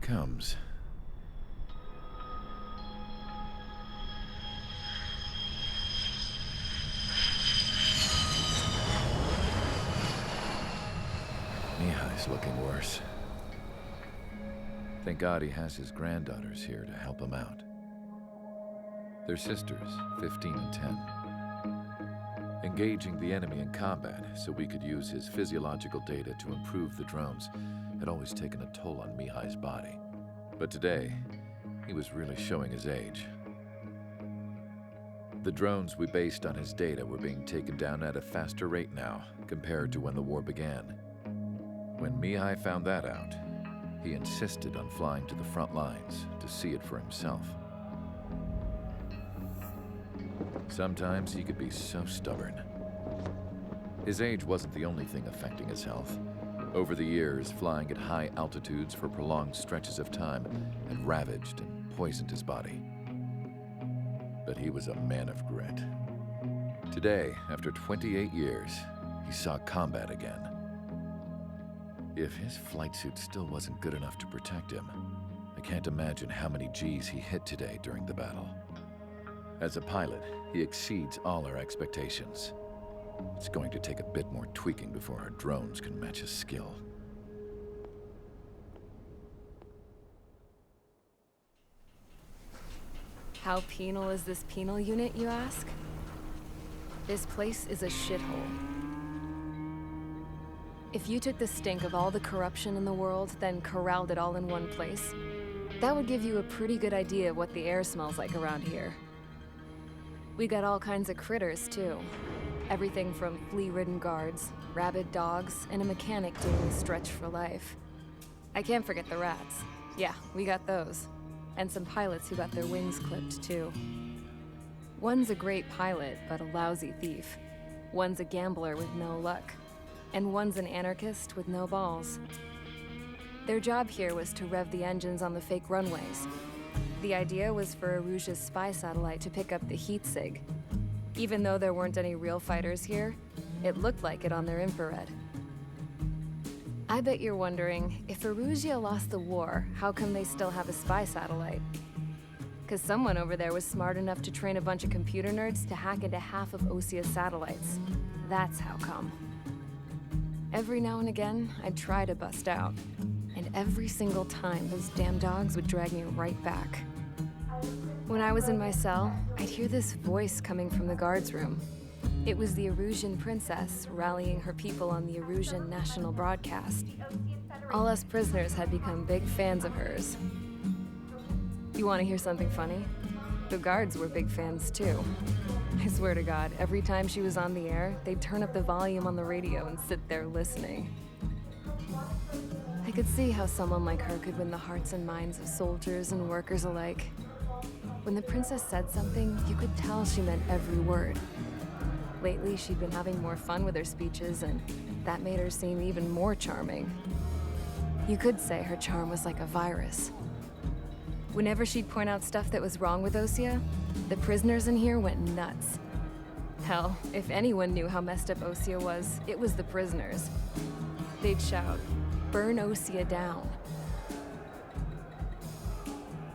comes. Mihai's looking worse. Thank God he has his granddaughters here to help him out. They're sisters, 15 and 10. Engaging the enemy in combat so we could use his physiological data to improve the drones had always taken a toll on Mihai's body. But today, he was really showing his age. The drones we based on his data were being taken down at a faster rate now compared to when the war began. When Mihai found that out, he insisted on flying to the front lines to see it for himself. Sometimes he could be so stubborn. His age wasn't the only thing affecting his health. Over the years, flying at high altitudes for prolonged stretches of time had ravaged and poisoned his body. But he was a man of grit. Today, after 28 years, he saw combat again. If his flight suit still wasn't good enough to protect him, I can't imagine how many Gs he hit today during the battle. As a pilot, he exceeds all our expectations. It's going to take a bit more tweaking before our drones can match his skill. How penal is this penal unit, you ask? This place is a shithole. If you took the stink of all the corruption in the world, then corralled it all in one place, that would give you a pretty good idea of what the air smells like around here. We got all kinds of critters, too. Everything from flea-ridden guards, rabid dogs, and a mechanic doing stretch for life. I can't forget the rats. Yeah, we got those. And some pilots who got their wings clipped, too. One's a great pilot, but a lousy thief. One's a gambler with no luck. And one's an anarchist with no balls. Their job here was to rev the engines on the fake runways. The idea was for Aruja's spy satellite to pick up the heat sig. Even though there weren't any real fighters here, it looked like it on their infrared. I bet you're wondering, if Aruja lost the war, how come they still have a spy satellite? 'Cause someone over there was smart enough to train a bunch of computer nerds to hack into half of Osia's satellites. That's how come. Every now and again, I'd try to bust out. And every single time, those damn dogs would drag me right back. When I was in my cell, I'd hear this voice coming from the guards room. It was the Erusian princess rallying her people on the Erusian national broadcast. All us prisoners had become big fans of hers. You want to hear something funny? The guards were big fans too. I swear to God, every time she was on the air, they'd turn up the volume on the radio and sit there listening. I could see how someone like her could win the hearts and minds of soldiers and workers alike. When the princess said something, you could tell she meant every word. Lately, she'd been having more fun with her speeches, and that made her seem even more charming. You could say her charm was like a virus. Whenever she'd point out stuff that was wrong with Osia, the prisoners in here went nuts. Hell, if anyone knew how messed up Osia was, it was the prisoners. They'd shout, "Burn Osia down."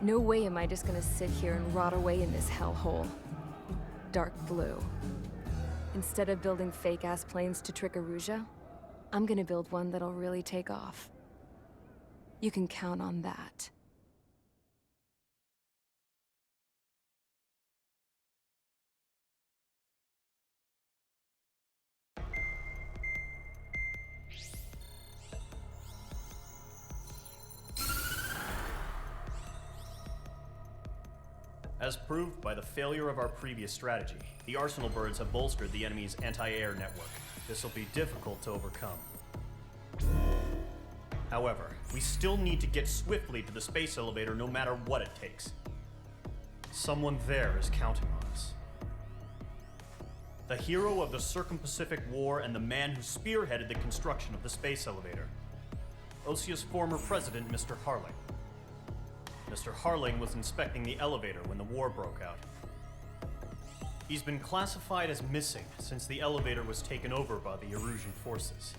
No way am I just gonna sit here and rot away in this hellhole. Dark blue. Instead of building fake-ass planes to trick Aruja, I'm gonna build one that'll really take off. You can count on that. As proved by the failure of our previous strategy, the Arsenal birds have bolstered the enemy's anti-air network. This will be difficult to overcome. However, we still need to get swiftly to the space elevator no matter what it takes. Someone there is counting on us. The hero of the Circum-Pacific War and the man who spearheaded the construction of the space elevator. Osia's former president, Mr. Harling. Mr. Harling was inspecting the elevator when the war broke out. He's been classified as missing since the elevator was taken over by the Erusian forces.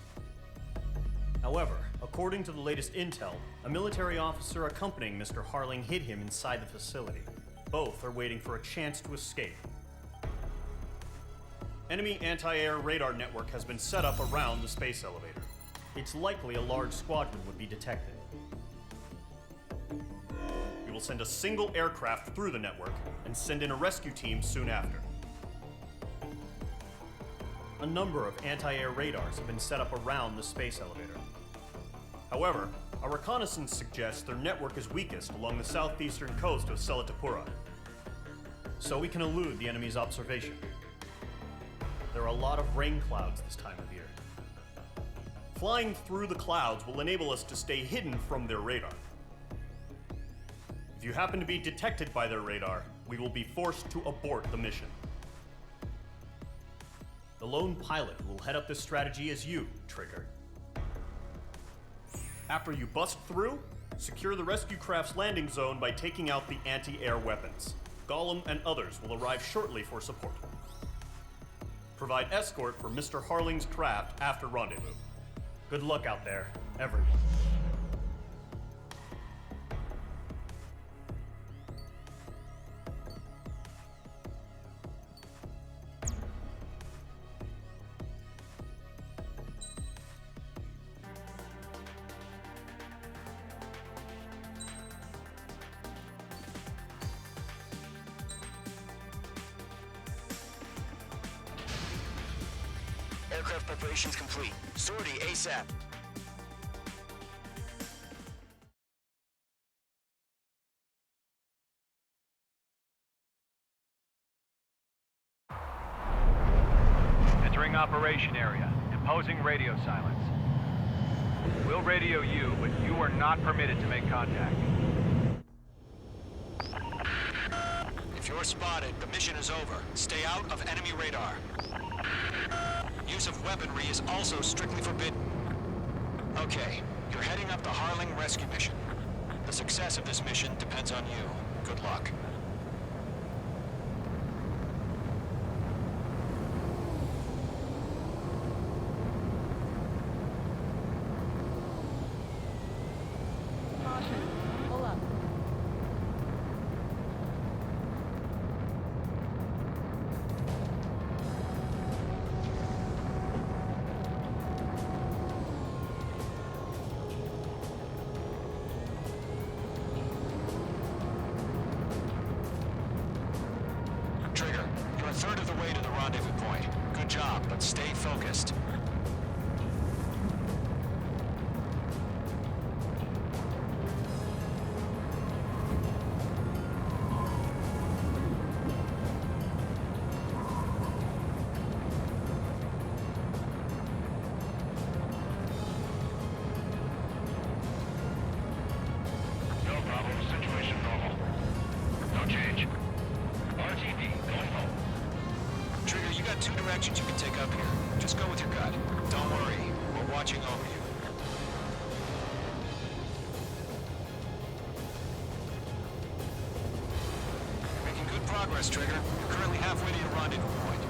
However, according to the latest intel, a military officer accompanying Mr. Harling hid him inside the facility. Both are waiting for a chance to escape. Enemy anti-air radar network has been set up around the space elevator. It's likely a large squadron would be detected. We will send a single aircraft through the network and send in a rescue team soon after. A number of anti-air radars have been set up around the space elevator. However, our reconnaissance suggests their network is weakest along the southeastern coast of Selatapura, so we can elude the enemy's observation. There are a lot of rain clouds this time of year. Flying through the clouds will enable us to stay hidden from their radar. If you happen to be detected by their radar, we will be forced to abort the mission. The lone pilot who will head up this strategy is you, Trigger. After you bust through, secure the rescue craft's landing zone by taking out the anti-air weapons. Gollum and others will arrive shortly for support. Provide escort for Mr. Harling's craft after rendezvous. Good luck out there, everyone. Aircraft preparations complete. Sortie ASAP. Entering operation area. Imposing radio silence. We'll radio you, but you are not permitted to make contact. If you're spotted, the mission is over. Stay out of enemy radar. Use of weaponry is also strictly forbidden. Okay, you're heading up the Harling rescue mission. The success of this mission depends on you. Good luck. Caution. Pull up. Trigger, you're a third of the way to the rendezvous point. Good job, but stay focused. No problem. Situation normal. No change. RTD, going home. Trigger, you got two directions you can take up here. Just go with your gut. Don't worry, we're watching over you. You're making good progress, Trigger. You're currently halfway to your rendezvous point.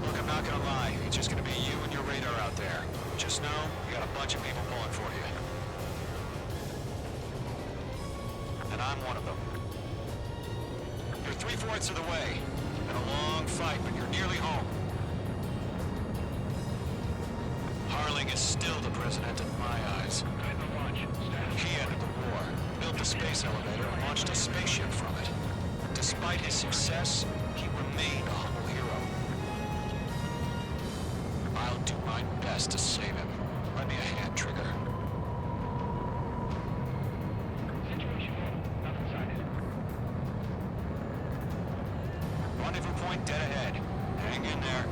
Look, I'm not gonna lie. It's just gonna be you and your radar out there. Just know, you got a bunch of people pulling for you. And I'm one of them. You're 3/4 of the way. Been a long fight, but you're nearly home. Harling is still the president in my eyes. Type of launch. Status. He ended the war, built the space elevator, and launched a spaceship from it. Despite his success, he remained a humble hero. I'll do my best to save him. Lend me a hand, Trigger. Situation normal. Nothing sighted. Rendezvous point dead ahead. Hang in there.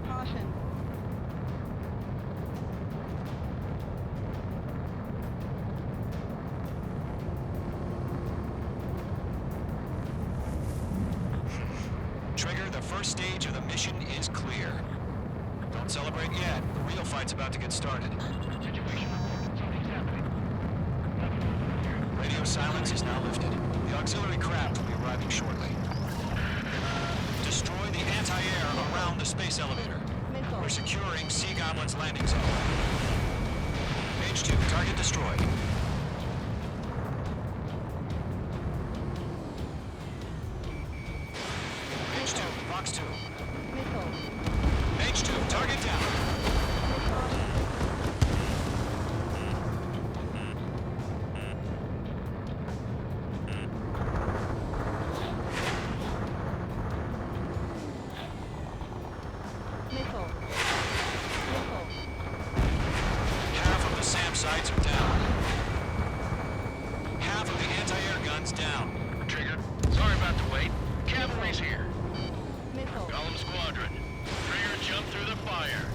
Caution. Trigger, the first stage of the mission is clear. Don't celebrate yet. The real fight dogfight's about to get started. Situation. Something's happening. Radio silence is now lifted. The auxiliary craft will be arriving shortly. Destroy the anti-air around the space elevator. We're securing Sea Goblin's landing zone. Page 2, target destroyed. Page 2, box 2. Page 2, target down. Half of the SAM sights are down. Half of the anti-air guns down. Trigger. Sorry about the wait. Cavalry's here. Call them squadron. Trigger jumped through the fire.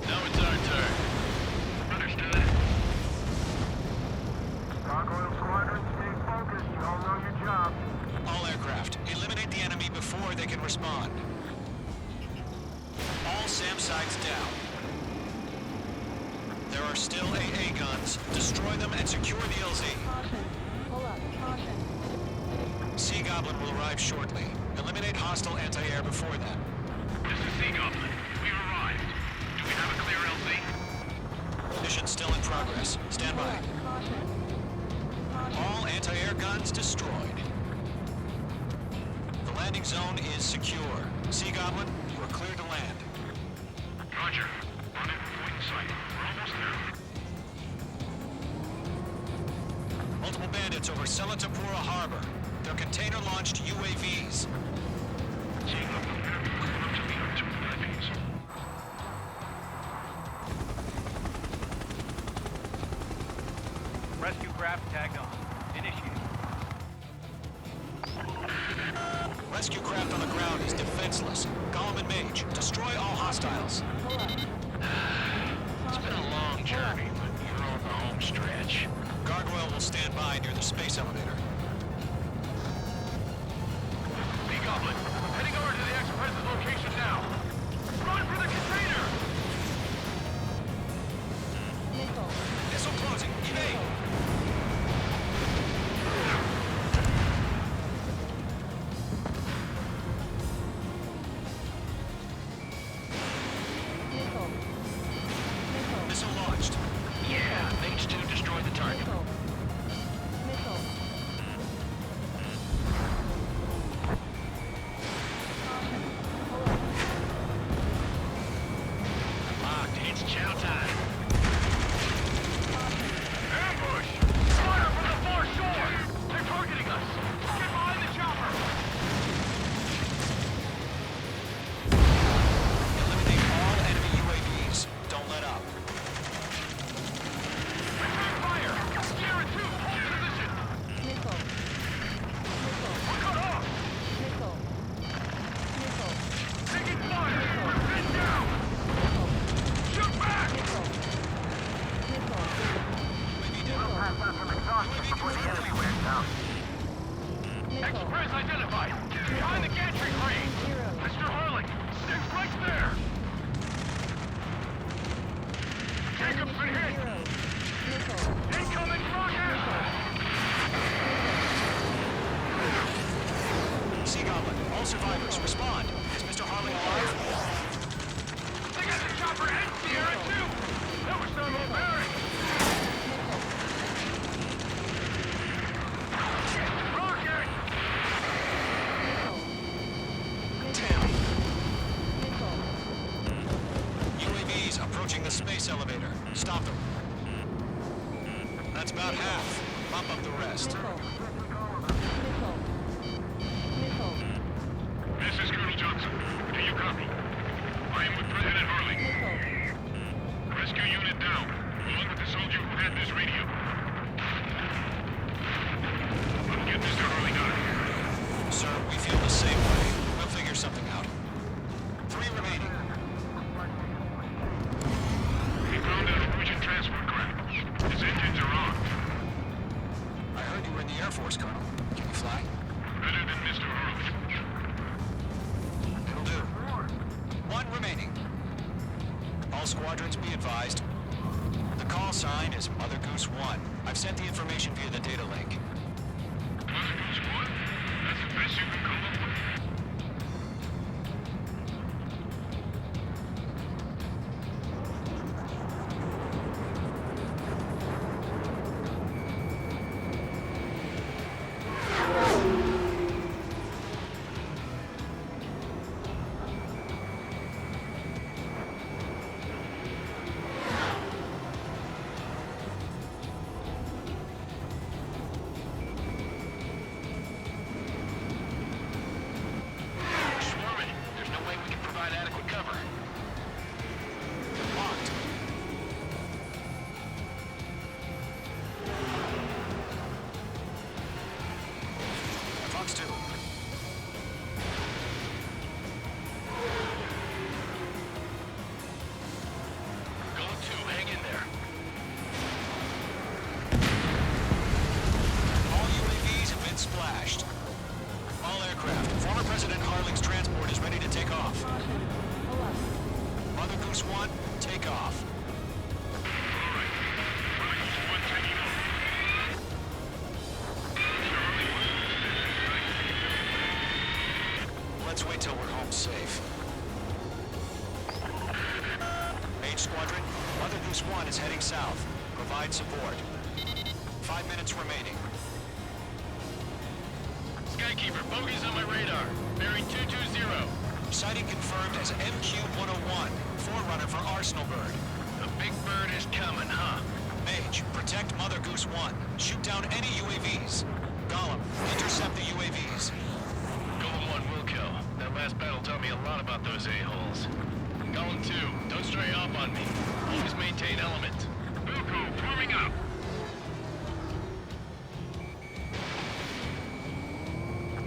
Now it's our turn. Understood. Gargoyle Squadron, stay focused. You all know your job. All aircraft, eliminate the enemy before they can respond. All SAM sights down. There are still AA guns. Destroy them and secure the LZ. Sea Goblin will arrive shortly. Eliminate hostile anti-air before that. This is Sea Goblin. We've arrived. Do we have a clear LZ? Mission still in progress. Stand by. All anti-air guns destroyed. The landing zone is secure. Sea Goblin, you are clear to land. Roger. Rendezvous point in sight. We're almost there. Multiple bandits over Selatapura Harbor. They're container-launched UAVs. Seeing up the enemy moving up to meet our 2 UAVs. Rescue craft tagged on. Initiate. Rescue craft on the ground is defenseless. Gollum and Mage, destroy all hostiles. It's been a long journey, but you're on the home stretch. Gargoyle will stand by near the space elevator. Sea Goblin, heading over to the Express's location now. Run for the container! Missile closing. Evade. Missile launched. Yeah, Mage 2 destroyed the target. Locked. It's chow time. Ambush! Fire from the far shore! They're targeting us! Get behind the chopper! Eliminate all enemy UAVs. Don't let up. Return fire! Sierra 2, hold position! We're cut off! Taking fire! We're pinned down! Shoot back! UAV down. Pass out some exhaust before the enemy wears down. Express identified! Behind the gantry crane! Mr. Harling! Stay right there! Jacob's been hit! Incoming rocket! Sea Goblin, all survivors, respond. Is Mr. Harling alive? They got the chopper and Sierra too! That was not all bearing! Rocket! Damn. UAVs approaching the space elevator. Stop them. That's about half. Bump up the rest. This is Colonel Johnson. Do you copy? I am with President Harling. Rescue unit down, along with the soldier who had this radio. We'll get Mr. Harling out of here. Sir, we feel the same way. We'll figure something out. 3 remaining. We found a Norwegian transport craft. His engines are on. I heard you were in the Air Force, Colonel. Can you fly? Better than Mr. Harling. It'll do. 1 remaining. All squadrons be advised. advised. The call sign is Mother Goose 1. I've sent the information via the data link. Mother Goose 1? That's the best you can come up with? Let's wait till we're home safe. Mage Squadron, Mother Goose 1 is heading south. Provide support. 5 minutes remaining. Skykeeper, bogeys on my radar. Bearing 220. Sighting confirmed as MQ-101, forerunner for Arsenal Bird. The big bird is coming, huh? Mage, protect Mother Goose 1. Shoot down any UAVs. Gollum, intercept the UAVs. Golem 1 will kill. That last battle taught me a lot about those a-holes. Golem 2, don't stray off on me. Always maintain element. Buku, forming up!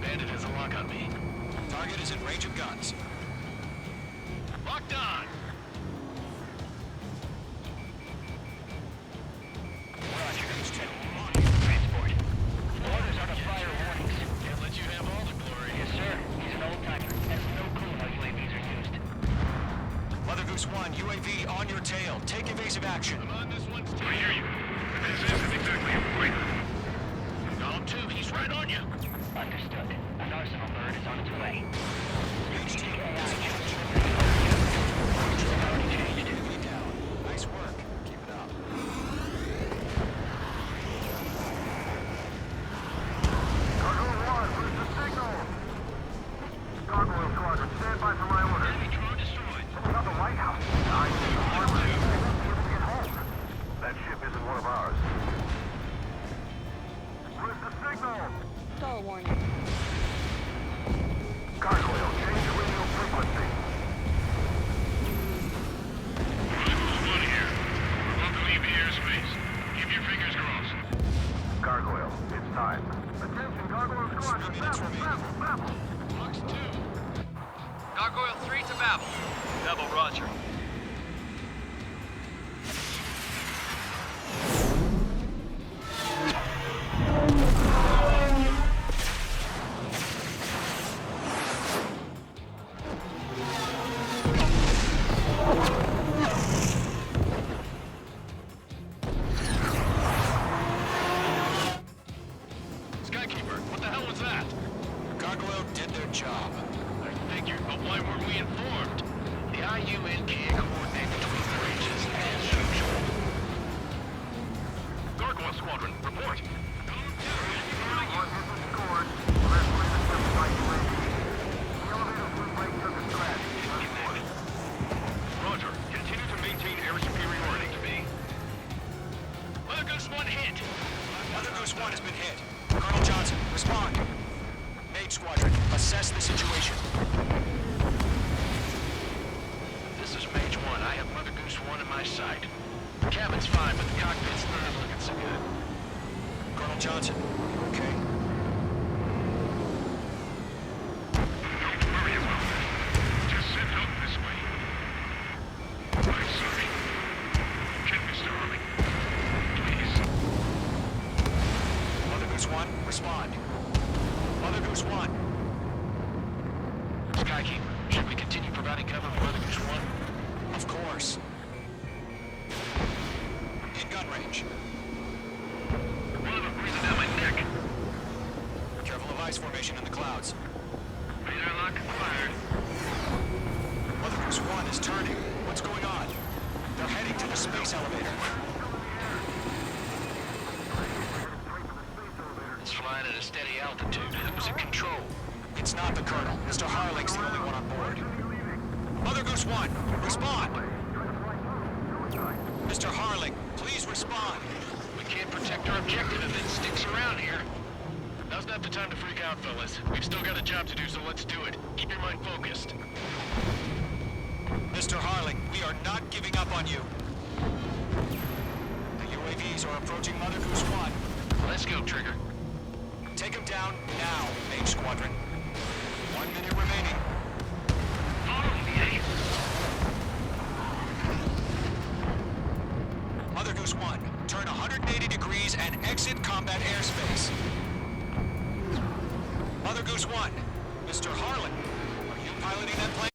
Bandit has a lock on me. Target is in range of guns. Locked on! Roger, Transport. Orders are to fire warnings. Can't let you have all the glory. Yes, sir. He's an old-timer. Has no clue how UAVs are used. Mother Goose 1, UAV on your tail. Take evasive action. I'm on this one's tail. I hear you. This isn't exactly a fighter. Golem 2, he's right on you. Understood. An Arsenal bird is on its way. Nice work. Keep it up. Gargoyle 1, where's the signal? Gargoyle Squadron, stand by for my order. Enemy drone destroyed. Someone's on the lighthouse. I see the harbor. They won't be able to get home. That ship isn't one of ours. Where's the signal? Stall warning. Gargoyle, change the radio frequency. One here. We're about to leave the airspace. Keep your fingers crossed. Gargoyle, it's time. Attention, Gargoyle Squadron, babble. Box 2. Gargoyle 3 to Babel. Babel, roger. Skykeeper, what the hell was that? Gargoyle did their job. I figured, but why weren't we informed? The IUN can't coordinate between branches as usual. Gargoyle Squadron, report. One hit was scored. Last one is just like UAV. The elevator's loop brake took a crash. Roger, continue to maintain air superiority to me. Mother Goose 1 hit. Mother Goose 1 has been hit. Colonel Johnson, respond. Mage Squadron, assess the situation. This is Mage 1. I have Mother Goose 1 in my sight. The cabin's fine, but the cockpit's not looking so good. Colonel Johnson, you okay? Don't worry about it. Just send help this way. I'm sorry. Get Mr. Irving. Please. Mother Goose 1, respond. Mother Goose 1. Skykeeper, should we continue providing cover for Mother Goose 1? Of course. in gun range. One of them breathing down my neck. Careful of ice formation in the clouds. Radar lock fired. Mother Goose 1 is turning. What's going on? They're heading to the space elevator. It's flying at a steady altitude. Who's in control? It's not the Colonel. Mr. Harling's the only one on board. Mother Goose 1, respond! Mr. Harling, please respond. We can't protect our objective if it sticks around here. Now's not the time to freak out, fellas. We've still got a job to do, so let's do it. Keep your mind focused. Mr. Harling, we are not giving up on you. The UAVs are approaching Mother Goose 1. Let's go, Trigger. Take them down now, Mage Squadron. 1 minute remaining. Follow me, eh? Mother Goose 1, turn 180 degrees and exit combat airspace. Mother Goose 1, Mr. Harlan, are you piloting that plane?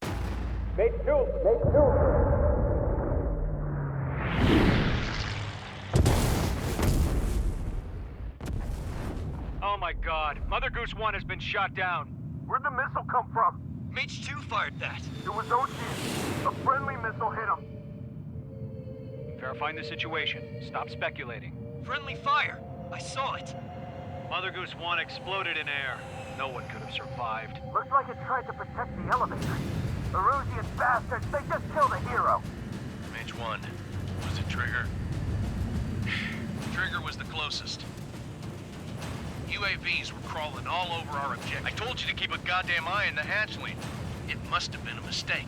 Oh my god. Mother Goose 1 has been shot down. Where'd the missile come from? Mage 2 fired that. It was OG. A friendly missile hit him. Verifying the situation. Stop speculating. Friendly fire. I saw it. Mother Goose 1 exploded in air. No one could have survived. Looks like it tried to protect the elevator. Erusian bastards, they just killed a hero. Mage 1. Was it Trigger? Trigger was the closest. UAVs were crawling all over our objective. I told you to keep a goddamn eye on the hatchling. It must have been a mistake.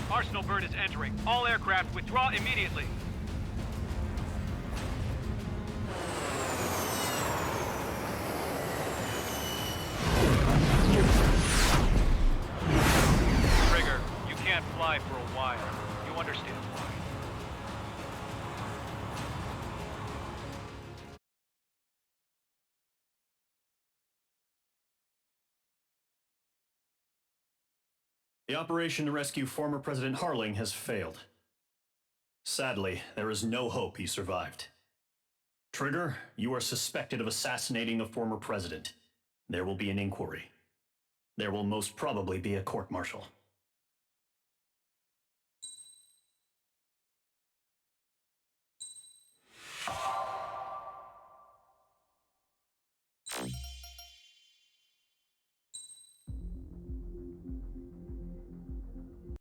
Arsenal bird is entering. All aircraft withdraw immediately. Trigger, you can't fly for a while. You understand why. The operation to rescue former President Harling has failed. Sadly, there is no hope he survived. Trigger, you are suspected of assassinating a former president. There will be an inquiry. There will most probably be a court-martial.